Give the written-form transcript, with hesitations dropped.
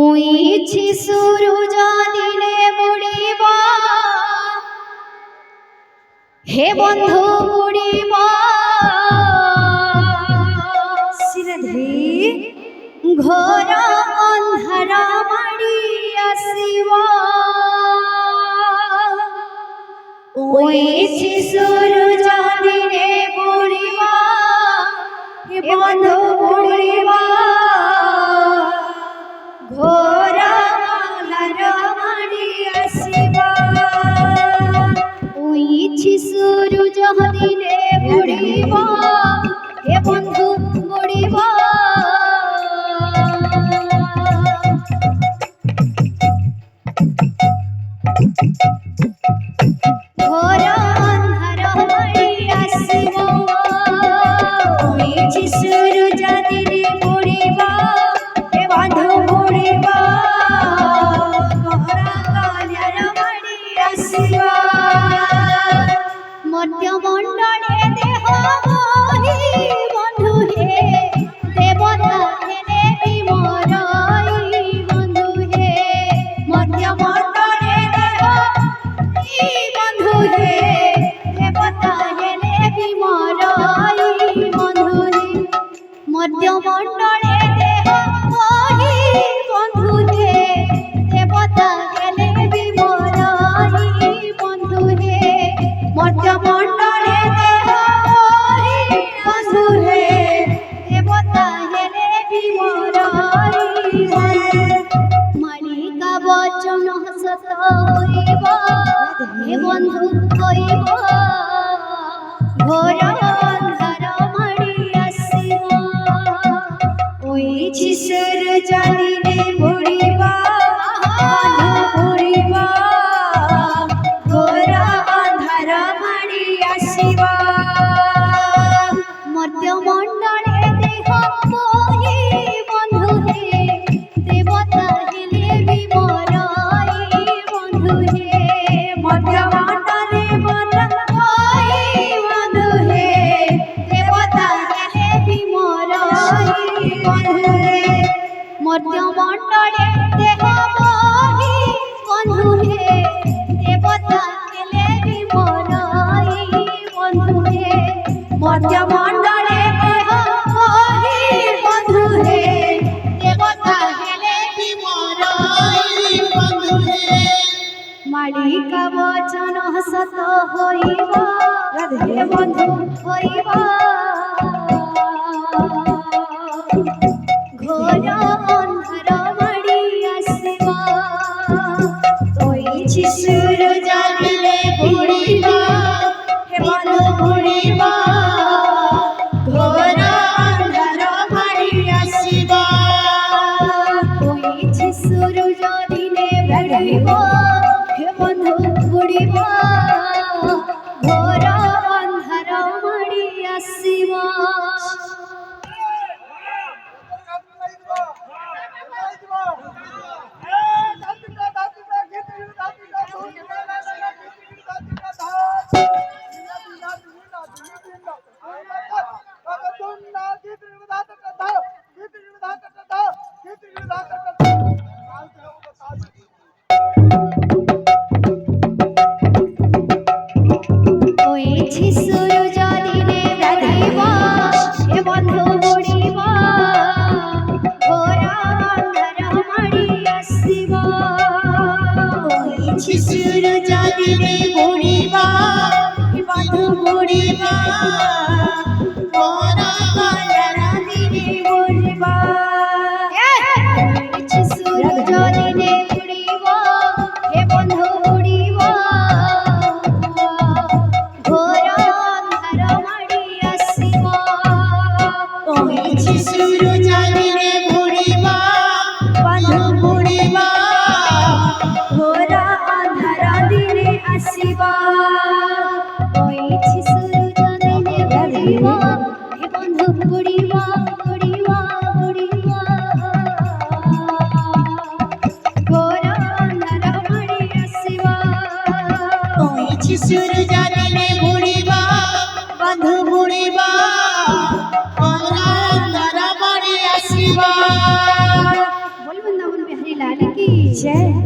উইছি সূরজ দিনে বুড়িব, হে বন্ধু বুড়িব ঘোর অন্ধার মাড়ি আসিব। উইছি সূরজ দিনে বুড়িব, হে বন্ধু বুড়িব ঘোর অন্ধার মাড়ি আসিব। উইছি সূরজ দিনে বুড়িব, হে বন্ধু বুড়িব ঘোর অন্ধার মাড়ি আসিব। উইছি সূরজ দিনে বুড়িব, হে বন্ধু বুড়িব ঘোর অন্ধার মাড়ি আসিব। মধ্যমণ্ডলে দেহ বহি বন্ধু হে, দেবতা হেলে বিমরই বন্ধু হে। মধ্যমণ্ডলে দেহ বহি বন্ধু হে, দেবতা হেলে বিমরই বন্ধু হে। মধ্যমণ্ডলে দেহ বহি বন্ধু হে, দেবতা হেলে বিমরই বন্ধু হে। মধ্যমণ্ডলে দেহ বহি বন্ধু হে, দেবতা হেলে বিমরই বন্ধু। মালিকা বচন সত হইব, হে বন্ধু হইব ঘোর অন্ধার মাড়ি আসিব। উইছি সূরজ দিনে বুড়িব, বন্ধু বুড়িব ঘোর অন্ধার মাড়ি আসিব। মধ্যমণ্ডলে দেহ বহি বন্ধু হে, দেবতা হেলে বিমরই বন্ধু হে। মধ্যমণ্ডলে বহি বন্ধু হে, দেবতা হেলে বিমরই বন্ধু হে। মধ্যমণ্ডলে দেহ বহি বন্ধু হে, দেবতা হেলে বিমরই বন্ধু হে। মধ্যমণ্ডলে দেহ বহি বন্ধু হে, দেবতা হেলে বিমরই বন্ধু হে। মালিকা বচন সত হইব, হে বন্ধু হইব ঘোর অন্ধার মাড়ি আসিব। উইছি সূরজ দিনে বুড়িব, হে বন্ধু বুড়িব ঘোর অন্ধার মাড়ি আসিব। উইছি সূরজ দিনে বুড়িব, হে বন্ধু বুড়িব ঘোর অন্ধার মাড়ি আসিব। উইছি সূরজ দিনে বুড়িব, হে বন্ধু বুড়িব ঘোর অন্ধার মাড়ি আসিব। উইছি সূরজ দিনে বুড়িব, হে বন্ধু বুড়িব ঘোর অন্ধার দিনে বুড়িব। উইছি সূরজ দিনে বুড়িব, হে বন্ধু বুড়িব ঘোর অন্ধার মাড়ি আসিব। উইছি সূরজ দিনে বুড়িব, লাল কি জয়।